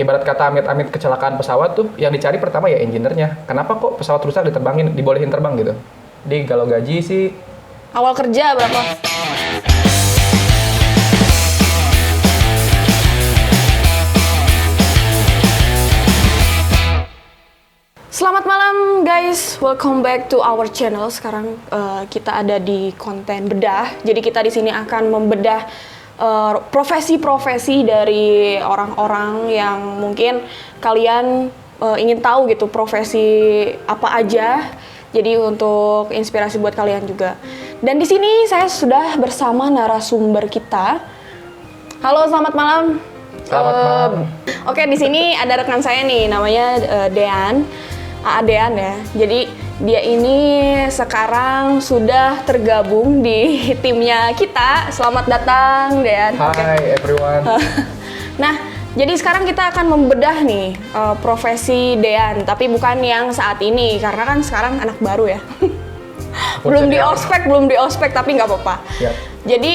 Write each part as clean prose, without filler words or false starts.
ibarat kata amit-amit kecelakaan pesawat tuh yang dicari pertama ya engineer-nya. Kenapa kok pesawat rusak dibolehin terbang gitu. Jadi kalau gaji sih Awal kerja berapa? Selamat malam guys, welcome back to our channel. Sekarang kita ada di konten bedah. Jadi kita di sini akan membedah profesi-profesi dari orang-orang yang mungkin kalian ingin tahu gitu profesi apa aja. Jadi untuk inspirasi buat kalian juga. Dan di sini saya sudah bersama narasumber kita. Halo, selamat malam. Selamat malam. Oke, di sini ada rekan saya nih, namanya Dean. Dean ya. Jadi dia ini sekarang sudah tergabung di timnya kita. Selamat datang, Dean. Hi everyone. Nah, jadi sekarang kita akan membedah nih profesi Dean, tapi bukan yang saat ini karena kan sekarang anak baru ya. belum di ospek tapi nggak apa-apa. Yep. Jadi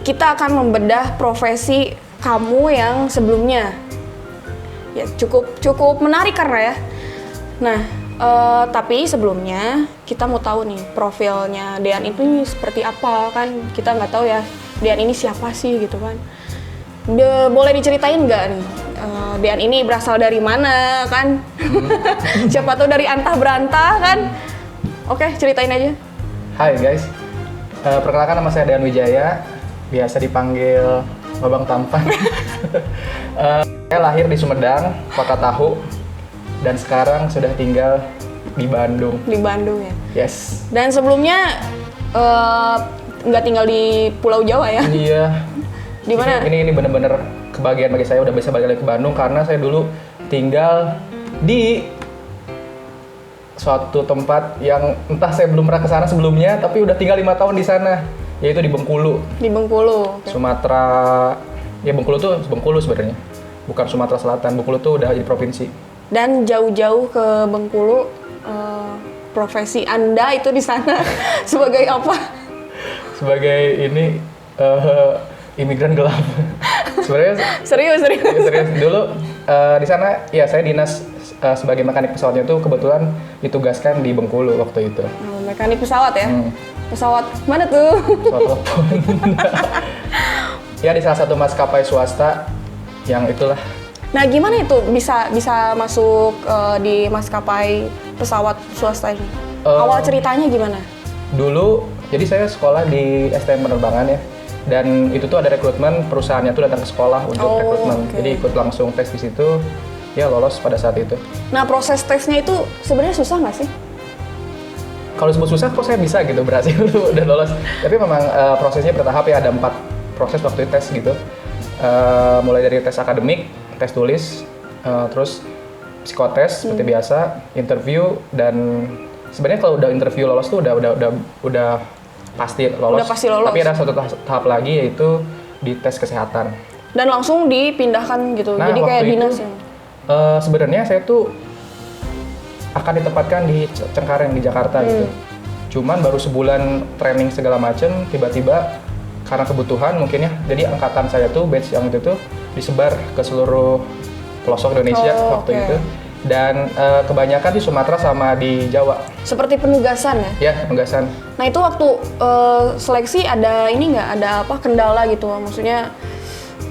kita akan membedah profesi kamu yang sebelumnya. Ya cukup menarik karena ya. Nah, tapi sebelumnya kita mau tahu nih profilnya Dean itu seperti apa, kan kita nggak tahu ya Dean ini siapa sih gitu kan. Boleh diceritain nggak nih Dean ini berasal dari mana kan? Siapa tahu dari antah berantah kan? Oke, ceritain aja. Hai guys, perkenalkan nama saya Dean Wijaya, biasa dipanggil Babang Tampan. Saya lahir di Sumedang, Kota Tahu. Dan sekarang sudah tinggal di Bandung. Di Bandung ya? Yes. Dan sebelumnya nggak tinggal di Pulau Jawa ya? Iya. Di mana? Ini bener-bener kebahagiaan bagi saya udah bisa balik lagi ke Bandung karena saya dulu tinggal di suatu tempat yang entah saya belum pernah ke sana sebelumnya, tapi udah tinggal 5 tahun di sana, yaitu di Bengkulu. Di Bengkulu. Okay. Sumatera. Ya Bengkulu sebenarnya. Bukan Sumatera Selatan. Bengkulu tuh udah jadi provinsi. Dan jauh-jauh ke Bengkulu, profesi Anda itu di sana sebagai apa? Sebagai ini imigran gelap. Sebenarnya serius. Dulu di sana ya saya dinas sebagai mekanik pesawatnya tuh kebetulan ditugaskan di Bengkulu waktu itu. Mekanik pesawat ya? Pesawat mana tuh? Pesawat telepon. Ya di salah satu maskapai swasta yang itulah. Nah, gimana itu bisa masuk di maskapai pesawat swasta ini? Awal ceritanya gimana? Dulu, jadi saya sekolah di STM penerbangan ya. Dan itu tuh ada rekrutmen, perusahaannya tuh datang ke sekolah untuk rekrutmen. Okay. Jadi ikut langsung tes di situ, ya lolos pada saat itu. Nah, proses tesnya itu sebenarnya susah nggak sih? Kalau disebut susah, kok saya bisa gitu berhasil dan lolos. Tapi memang prosesnya bertahap ya, ada 4 proses waktu tes gitu. Mulai dari tes akademik, tes tulis, terus psikotes seperti biasa, interview, dan sebenarnya kalau udah interview lolos tuh udah pasti lolos. Udah pasti lolos. Tapi ada satu tahap lagi yaitu di tes kesehatan. Dan langsung dipindahkan gitu, Nah, jadi kayak dinas itu, ya? Sebenarnya saya tuh akan ditempatkan di Cengkareng di Jakarta gitu. Cuman baru sebulan training segala macem, tiba-tiba karena kebutuhan mungkin ya, jadi angkatan saya tuh batch yang itu tuh disebar ke seluruh pelosok Indonesia waktu itu, dan kebanyakan di Sumatera sama di Jawa. Seperti penugasan ya? Ya, penugasan. Nah, itu waktu seleksi ada ini nggak? Ada apa kendala gitu? Maksudnya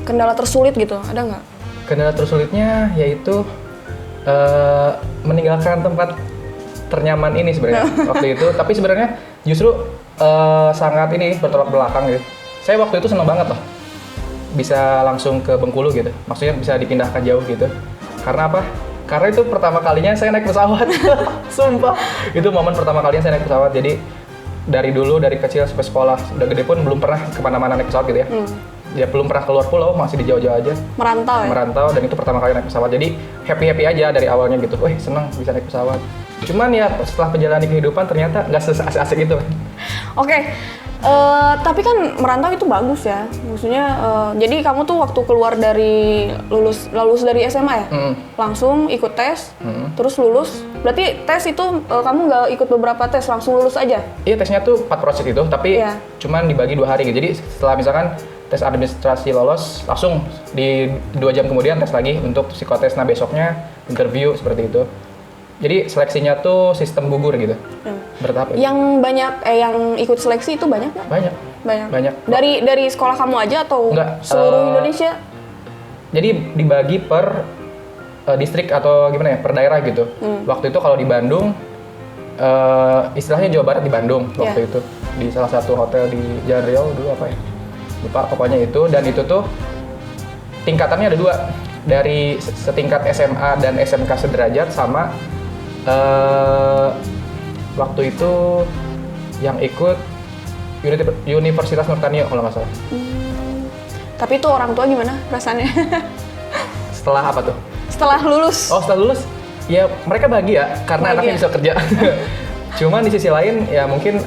kendala tersulit gitu? Ada nggak? Kendala tersulitnya yaitu meninggalkan tempat ternyaman ini sebenarnya waktu itu. Tapi sebenarnya justru sangat ini bertolak belakang gitu. Saya waktu itu senang banget loh bisa langsung ke Bengkulu gitu. Maksudnya bisa dipindahkan jauh gitu. Karena apa? Karena itu pertama kalinya saya naik pesawat. Sumpah. Itu momen pertama kalinya saya naik pesawat. Jadi dari kecil sampai sekolah udah gede pun belum pernah kemana-mana naik pesawat gitu ya. Ya belum pernah keluar pulau, masih di jauh-jauh aja. Merantau ya? Merantau, dan itu pertama kali naik pesawat. Jadi happy aja dari awalnya gitu. Wih, seneng bisa naik pesawat. Cuman ya setelah menjalani kehidupan ternyata nggak asik-asik itu. Oke. Tapi kan merantau itu bagus ya, maksudnya jadi kamu tuh waktu keluar dari lulus dari SMA ya, langsung ikut tes, terus lulus. Berarti tes itu kamu nggak ikut beberapa tes, langsung lulus aja? Iya, tesnya tuh 4 proses itu, tapi cuman dibagi 2 hari gitu. Jadi setelah misalkan tes administrasi lolos, langsung di 2 jam kemudian tes lagi untuk psikotes. Nah besoknya interview seperti itu. Jadi seleksinya tuh sistem gugur gitu, bertahap. Yang banyak, yang ikut seleksi itu banyak nggak? Banyak. Banyak. Dari sekolah kamu aja atau Enggak, seluruh Indonesia? Jadi dibagi per distrik atau gimana ya, per daerah gitu. Waktu itu kalau di Bandung, istilahnya Jawa Barat di Bandung waktu itu. Di salah satu hotel di Jalan Riau dulu apa ya? Lupa pokoknya itu. Dan itu tuh tingkatannya ada 2. Dari setingkat SMA dan SMK sederajat sama waktu itu yang ikut Universitas Nurtanio kalau nggak salah. Tapi itu orang tua gimana rasanya? Setelah apa tuh? Setelah lulus? Oh setelah lulus, ya mereka bahagia karena anaknya bisa kerja. Cuman di sisi lain ya mungkin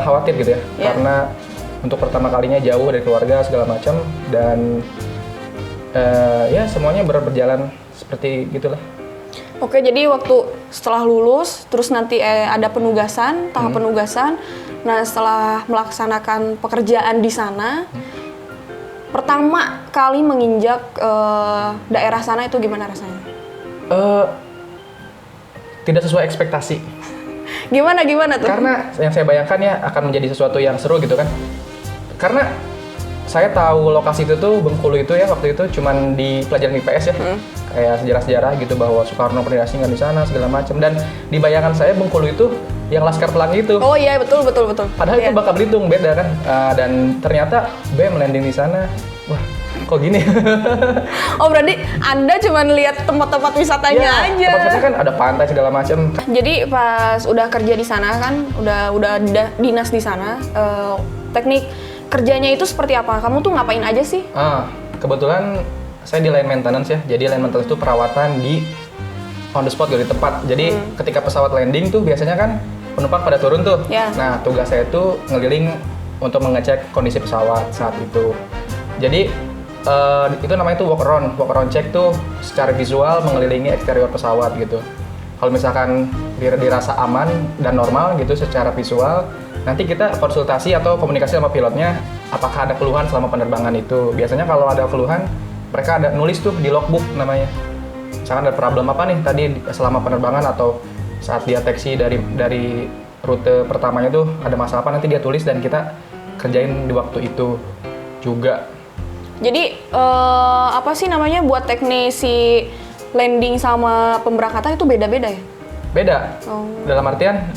khawatir gitu ya, karena untuk pertama kalinya jauh dari keluarga segala macam dan ya semuanya berjalan seperti gitulah. Oke, jadi waktu setelah lulus, terus nanti ada penugasan, tahap penugasan. Nah, setelah melaksanakan pekerjaan di sana, pertama kali menginjak daerah sana itu gimana rasanya? Tidak sesuai ekspektasi. Gimana tuh? Karena yang saya bayangkan ya akan menjadi sesuatu yang seru gitu kan. Karena saya tahu lokasi itu tuh Bengkulu itu ya waktu itu cuman di pelajaran IPS ya. Kayak sejarah-sejarah gitu bahwa Soekarno pernah diasingkan di sana segala macam, dan di bayangan saya Bengkulu itu yang Laskar Pelangi itu. Oh iya, betul. Padahal itu Bangka Belitung beda kan. Dan ternyata B melanding di sana. Wah, kok gini? Oh, berarti Anda cuma lihat tempat-tempat wisatanya aja. Tempat-tempatnya kan ada pantai segala macam. Jadi pas udah kerja di sana kan, udah dinas di sana, teknik kerjanya itu seperti apa? Kamu tuh ngapain aja sih? Kebetulan saya di line maintenance ya. Jadi line maintenance itu perawatan di on the spot gitu, di tempat. Jadi ketika pesawat landing tuh biasanya kan penumpang pada turun tuh. Nah, tugas saya tuh ngeliling untuk mengecek kondisi pesawat saat itu. Jadi itu namanya tuh walk around check tuh secara visual mengelilingi eksterior pesawat gitu. Kalau misalkan dirasa aman dan normal gitu secara visual, nanti kita konsultasi atau komunikasi sama pilotnya apakah ada keluhan selama penerbangan itu. Biasanya kalau ada keluhan, mereka ada nulis tuh di logbook namanya. Misalkan ada problem apa nih tadi selama penerbangan atau saat deteksi dari rute pertamanya tuh ada masalah apa, nanti dia tulis dan kita kerjain di waktu itu juga. Jadi apa sih namanya buat teknisi landing sama pemberangkatan itu beda-beda ya? Beda. Dalam artian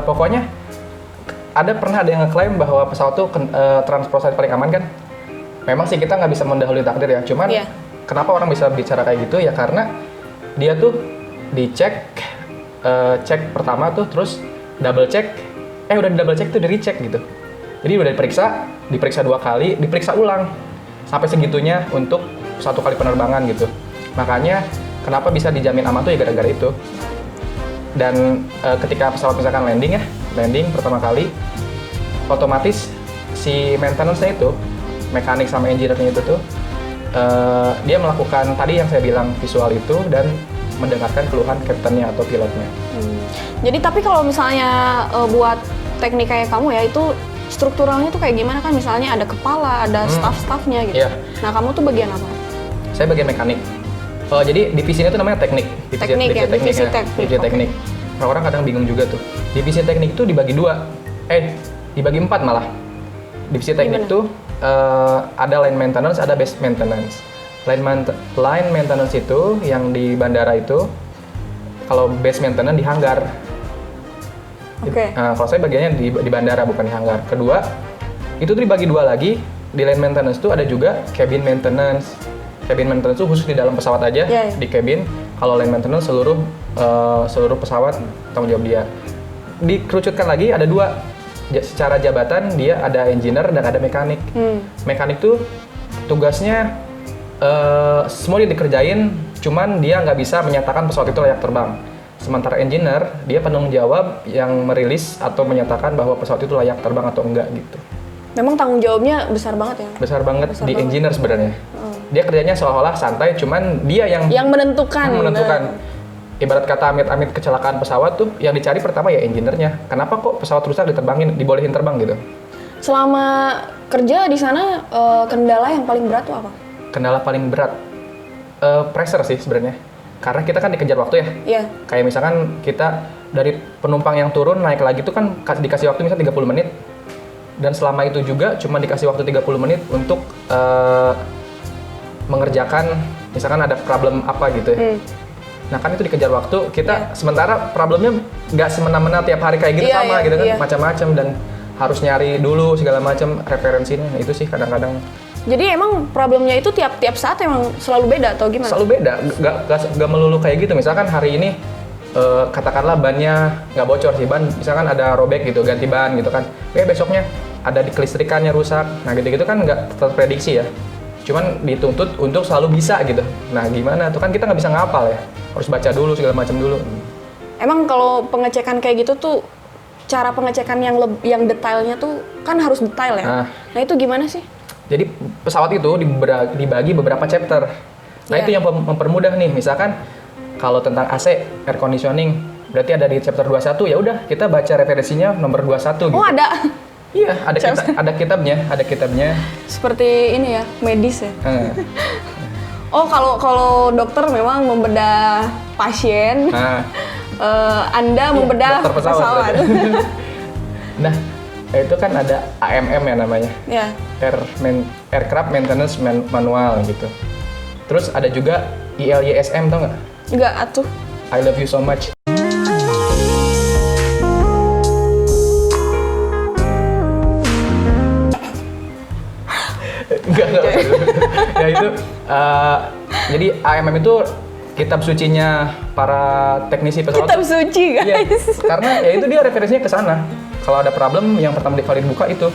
pokoknya pernah ada yang ngeklaim bahwa pesawat tuh transportasi paling aman kan? Memang sih kita nggak bisa mendahului takdir ya. Cuman kenapa orang bisa bicara kayak gitu ya karena dia tuh dicek cek pertama tuh terus double check. Udah double check tuh di recheck gitu. Jadi udah diperiksa 2 kali, diperiksa ulang sampai segitunya untuk 1 kali penerbangan gitu. Makanya kenapa bisa dijamin aman tuh ya gara-gara itu. Dan ketika pesawat misalkan landing pertama kali, otomatis si maintenance-nya itu, mekanik sama engineer-nya itu tuh, dia melakukan tadi yang saya bilang visual itu dan mendengarkan keluhan kaptennya atau pilotnya. Jadi tapi kalau misalnya buat teknik kayak kamu ya, itu strukturalnya tuh kayak gimana kan? Misalnya ada kepala, ada staff-staffnya gitu. Nah kamu tuh bagian apa? Saya bagian mekanik. Jadi divisinya tuh namanya teknik. Divisi teknik. Orang kadang bingung juga tuh. Divisi teknik tuh dibagi 2. Dibagi 4 malah. Divisi teknik tuh ada line maintenance, ada base maintenance. Line maintenance itu yang di bandara itu, kalau base maintenance di hanggar. Kalau saya bagiannya di bandara bukan di hanggar. Kedua, itu tuh dibagi 2 lagi. Di line maintenance tuh ada juga cabin maintenance. Cabin maintenance itu khusus di dalam pesawat aja, di cabin. Kalau line maintenance seluruh pesawat tanggung jawab dia. Dikerucutkan lagi ada 2. Secara jabatan dia ada engineer dan ada mekanik. Mekanik tuh tugasnya semua dia dikerjain, cuman dia nggak bisa menyatakan pesawat itu layak terbang. Sementara engineer dia penanggung jawab yang merilis atau menyatakan bahwa pesawat itu layak terbang atau enggak gitu. Memang tanggung jawabnya besar banget ya? Besar banget di engineer sebenarnya. Dia kerjanya seolah-olah santai, cuman dia yang menentukan. Ibarat kata amit-amit kecelakaan pesawat tuh, yang dicari pertama ya engineer-nya. Kenapa kok pesawat rusak dibolehin terbang gitu? Selama kerja di sana kendala yang paling berat tuh apa? Kendala paling berat pressure sih sebenarnya. Karena kita kan dikejar waktu ya. Iya. Kayak misalkan kita dari penumpang yang turun naik lagi itu kan dikasih waktu misalnya 30 menit. Dan selama itu juga cuma dikasih waktu 30 menit untuk mengerjakan misalkan ada problem apa gitu ya. Nah kan itu dikejar waktu, kita sementara problemnya nggak semena-mena tiap hari kayak gitu sama gitu kan, macam-macam dan harus nyari dulu segala macam referensinya. Nah, itu sih kadang-kadang. Jadi emang problemnya itu tiap saat emang selalu beda atau gimana? Selalu beda, nggak melulu kayak gitu. Misalkan hari ini katakanlah bannya nggak bocor sih, ban misalkan ada robek gitu, ganti ban gitu kan. Besoknya ada di kelistrikannya rusak. Nah gitu-gitu kan nggak terprediksi ya. Cuman dituntut untuk selalu bisa gitu. Nah gimana tuh kan kita nggak bisa ngapal ya, harus baca dulu segala macam dulu. Emang kalau pengecekan kayak gitu tuh cara pengecekan yang detailnya tuh kan harus detail ya. Nah itu gimana sih? Jadi pesawat itu dibagi beberapa chapter. Nah itu yang mempermudah nih. Misalkan kalau tentang AC, air conditioning, berarti ada di chapter 21 ya udah kita baca referensinya nomor 21 gitu. Oh ada. Iya, ada kitabnya. Seperti ini ya, medis ya. Oh, kalau dokter memang membedah pasien. Anda membedah pesawat. Nah, itu kan ada AMM ya namanya. Ya. Aircraft Maintenance Manual gitu. Terus ada juga ILYSM, tau nggak? Enggak, atuh. I love you so much. Enggak. Ya itu, jadi AMM itu kitab sucinya para teknisi pesawat. Kitab suci guys. Iya, karena ya itu dia referensinya ke sana. Kalau ada problem yang pertama kali dibuka itu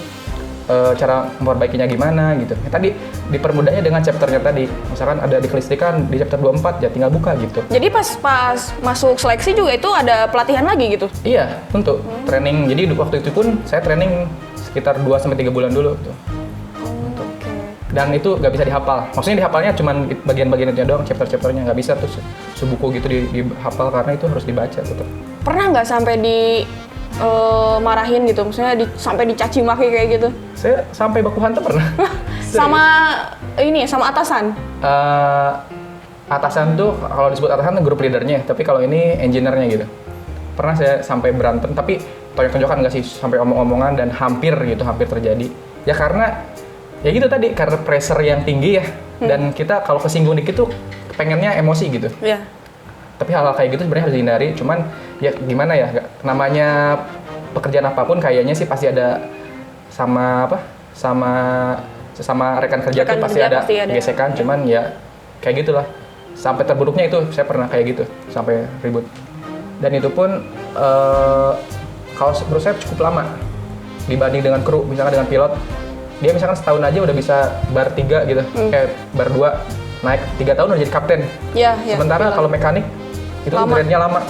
cara memperbaikinya gimana gitu. Tadi dipermudahnya dengan chapternya tadi. Misalkan ada di kelistrikan di chapter 24 ya tinggal buka gitu. Jadi pas masuk seleksi juga itu ada pelatihan lagi gitu? Iya, tentu. Training. Jadi waktu itu pun saya training sekitar 2-3 bulan dulu tuh. Dan itu nggak bisa dihafal. Maksudnya dihafalnya cuma bagian-bagian itu doang, chapter-chapternya nggak bisa tuh sebuku gitu dihafal karena itu harus dibaca tetap. Pernah nggak sampai marahin gitu, maksudnya sampai dicaci maki kayak gitu? Saya sampai baku hantam pernah. Sama atasan? Atasan tuh, kalau disebut atasan tuh grup leadernya, tapi kalau ini engineer-nya gitu. Pernah saya sampai berantem, tapi tonjok-tonjokan nggak sih, sampai omong-omongan dan hampir terjadi. Ya karena, ya gitu tadi, karena pressure yang tinggi ya, dan kita kalau kesinggung dikit tuh pengennya emosi gitu. Iya. Tapi hal-hal kayak gitu sebenarnya harus dihindari, cuman ya gimana ya, namanya pekerjaan apapun kayaknya sih pasti ada sama rekan kerja tuh pasti ada gesekan, cuman ya kayak gitulah. Sampai terburuknya itu saya pernah kayak gitu, sampai ribut. Dan itu pun kalau menurut saya cukup lama dibanding dengan kru, misalkan dengan pilot. Dia misalkan setahun aja udah bisa bar 3 gitu, bar 2, naik 3 tahun udah jadi kapten. Iya. Sementara kalau mekanik itu grade-nya lama.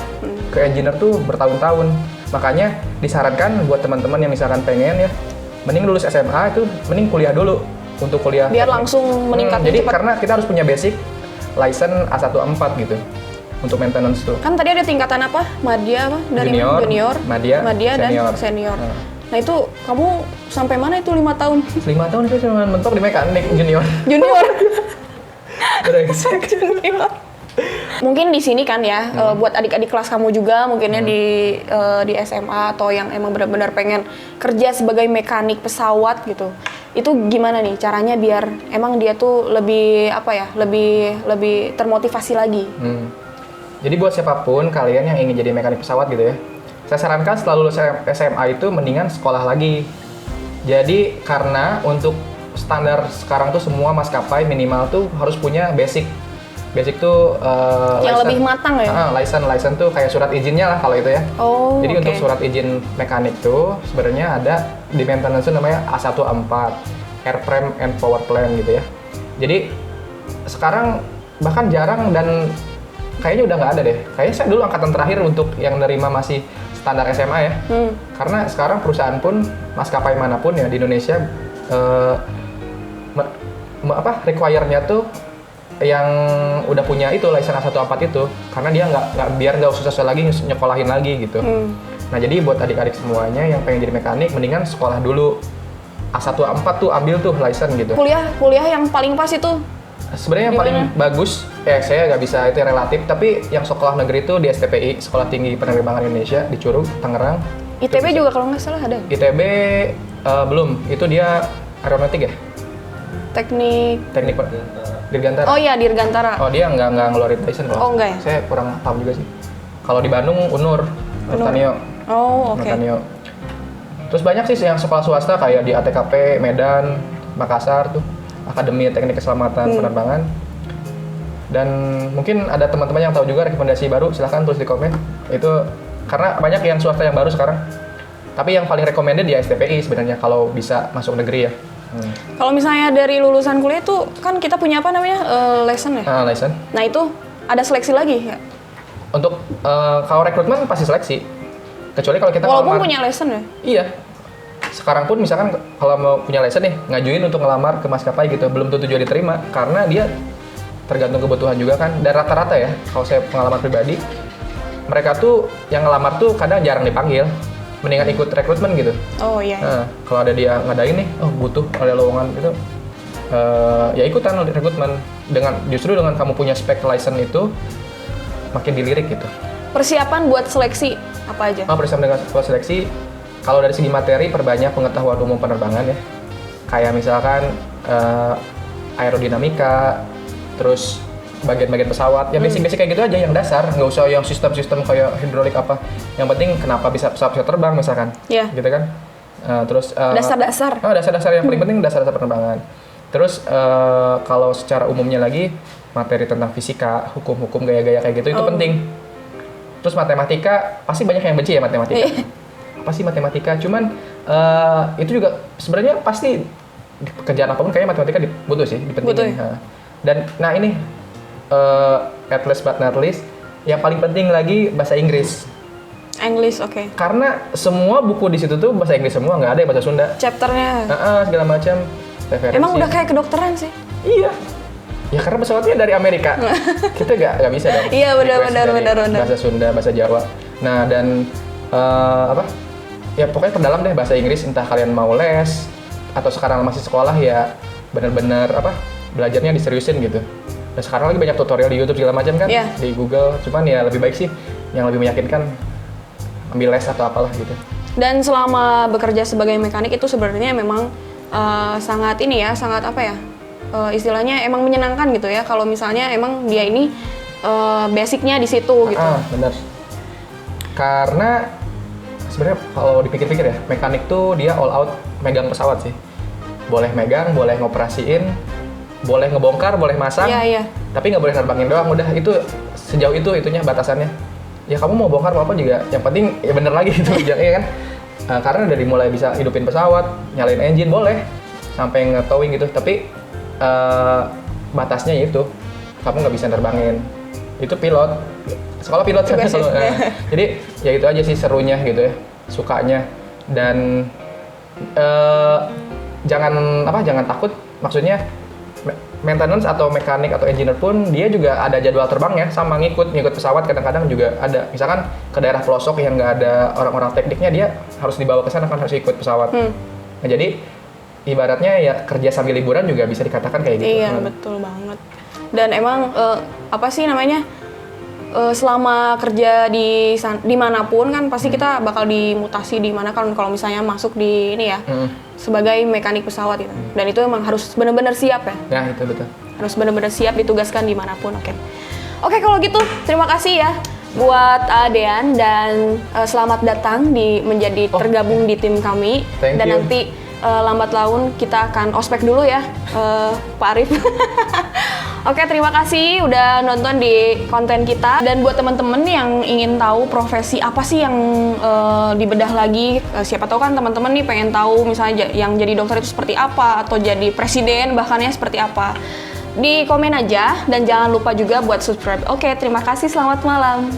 Ke engineer tuh bertahun-tahun. Makanya disarankan buat teman-teman yang misalkan pengen ya, mending lulus SMA itu mending kuliah dulu untuk kuliah. Biar langsung meningkat jadi cepat. karena kita harus punya basic license A1 A4 gitu untuk maintenance tuh. Kan tadi ada tingkatan apa? Madya apa? Dari junior, Madya dan senior. Nah itu kamu sampai mana itu 5 tahun? 5 tahun saya cuma mentok di mekanik junior. Junior. Mungkin di sini kan ya, buat adik-adik kelas kamu juga mungkinnya di SMA atau yang emang benar-benar pengen kerja sebagai mekanik pesawat gitu. Itu gimana nih caranya biar emang dia tuh lebih lebih termotivasi lagi? Jadi buat siapapun kalian yang ingin jadi mekanik pesawat gitu ya, saya sarankan setelah lulus SMA itu mendingan sekolah lagi. Jadi karena untuk standar sekarang tuh semua maskapai minimal tuh harus punya basic. Basic tuh yang lebih matang ya? License tuh kayak surat izinnya lah kalau itu ya. Oh, jadi untuk surat izin mekanik tuh sebenarnya ada di maintenance tuh namanya A1 A4, Airframe and Power Plant gitu ya. Jadi sekarang bahkan jarang dan kayaknya udah nggak ada deh. Kayaknya saya dulu angkatan terakhir untuk yang nerima masih standar SMA ya. Karena sekarang perusahaan pun maskapai manapun ya di Indonesia require-nya tuh yang udah punya itu license A1 A4 itu, karena dia biar nggak susah lagi nyekolahin lagi gitu. Nah jadi buat adik-adik semuanya yang pengen jadi mekanik mendingan sekolah dulu A1 A4 tuh ambil tuh license gitu. Kuliah yang paling pas itu Sebenarnya yang paling bagus, saya nggak bisa itu relatif, tapi yang sekolah negeri itu di STPI, Sekolah Tinggi Penerbangan Indonesia di Curug, Tangerang. ITB juga kalau nggak salah ada. ITB belum, itu dia aeronautik ya? Teknik Dirgantara. Oh iya, Dirgantara. Oh dia nggak ngeluarin license loh. Oh enggak ya? Saya kurang paham juga sih. Kalau di Bandung Unur, Tanio. Oh oke. Tanio. Terus banyak sih yang sekolah swasta kayak di ATKP Medan, Makassar tuh. Akademi Teknik Keselamatan Penerbangan. Dan mungkin ada teman-teman yang tahu juga rekomendasi baru, silahkan tulis di komen. Itu karena banyak yang swasta yang baru sekarang. Tapi yang paling recommended ya STPI sebenarnya kalau bisa masuk negeri ya. Kalau misalnya dari lulusan kuliah tuh kan kita punya apa namanya lesson ya? License. Nah itu ada seleksi lagi ya? Untuk kalau rekrutmen pasti seleksi. Kecuali kalau kita Walaupun punya lesson ya? Iya. Sekarang pun misalkan kalau mau punya license nih, ngajuin untuk ngelamar ke maskapai gitu, belum tentu juga diterima karena dia tergantung kebutuhan juga kan. Dan rata-rata ya, kalau saya pengalaman pribadi, mereka tuh yang ngelamar tuh kadang jarang dipanggil, mendingan ikut rekrutmen gitu. Oh iya. Nah, kalau ada dia ngadain nih, butuh ada lowongan gitu, ya ikutan rekrutmen. Justru dengan kamu punya spek license itu makin dilirik gitu. Persiapan buat seleksi apa aja? Persiapan dengan seleksi. Kalau dari segi materi, perbanyak pengetahuan umum penerbangan ya. Kayak misalkan aerodinamika, terus bagian-bagian pesawat. Ya basic-basic kayak gitu aja, yang dasar. Nggak usah yang sistem-sistem kayak hidrolik apa. Yang penting kenapa bisa pesawat bisa terbang misalkan. Iya. Gitu kan. Terus dasar-dasar. Dasar-dasar yang paling penting dasar-dasar penerbangan. Terus kalau secara umumnya lagi, materi tentang fisika, hukum-hukum, gaya-gaya kayak gitu itu penting. Terus matematika, pasti banyak yang benci ya matematika. Pasti matematika, cuman itu juga sebenarnya pasti di pekerjaan apapun kayaknya matematika butuh sih, dipentingin. Dan nah ini at least but not least, yang paling penting lagi bahasa Inggris. Oke. Karena semua buku di situ tuh bahasa Inggris semua, nggak ada yang bahasa Sunda. Chapternya. Segala macam. Referensi. Emang udah kayak kedokteran sih. Iya. Ya karena pesawatnya dari Amerika, kita nggak bisa dong. Iya benar. Bahasa Sunda, bahasa Jawa. Nah dan ya pokoknya perdalam deh bahasa Inggris, entah kalian mau les atau sekarang masih sekolah ya benar-benar belajarnya diseriusin gitu. Dan sekarang lagi banyak tutorial di YouTube segala macam kan, di Google. Cuman ya lebih baik sih yang lebih meyakinkan ambil les atau apalah gitu. Dan selama bekerja sebagai mekanik itu sebenarnya memang sangat istilahnya emang menyenangkan gitu ya. Kalau misalnya emang dia ini basicnya di situ gitu. Benar. Karena sebenarnya kalau dipikir-pikir ya, mekanik tuh dia all out megang pesawat sih. Boleh megang, boleh ngoperasiin, boleh ngebongkar, boleh masang. Iya. Tapi nggak boleh nerbangin doang, udah itu sejauh itunya batasannya. Ya kamu mau bongkar mau apa juga, yang penting ya bener lagi gitu, ya kan? Karena dari mulai bisa hidupin pesawat, nyalain engine boleh, sampai nge-towing gitu. Tapi batasnya itu, kamu nggak bisa nerbangin. Itu pilot. Sekolah pilot kan jadi ya itu aja sih serunya gitu ya, sukanya. Dan jangan takut, maksudnya maintenance atau mekanik atau engineer pun dia juga ada jadwal terbangnya, sama ngikut pesawat. Kadang-kadang juga ada misalkan ke daerah pelosok yang nggak ada orang-orang tekniknya, dia harus dibawa ke sana kan, harus ikut pesawat. Nah jadi ibaratnya ya kerja sambil liburan juga bisa dikatakan kayak gitu. Iya betul banget. Dan emang selama kerja di manapun kan pasti kita bakal dimutasi di mana kan kalau misalnya masuk di ini ya sebagai mekanik pesawat gitu. Dan itu emang harus benar-benar siap ya. Ya itu betul. Harus benar-benar siap ditugaskan dimanapun. Oke kalau gitu terima kasih ya buat Dean dan selamat datang menjadi tergabung di tim kami. Thank dan you. Nanti lambat laun kita akan ospek dulu ya Pak Arif. Oke, terima kasih udah nonton di konten kita. Dan buat teman-teman yang ingin tahu profesi apa sih yang dibedah lagi, siapa tahu kan teman-teman nih pengen tahu misalnya yang jadi dokter itu seperti apa, atau jadi presiden bahkannya seperti apa. Di komen aja dan jangan lupa juga buat subscribe. Oke, terima kasih, selamat malam.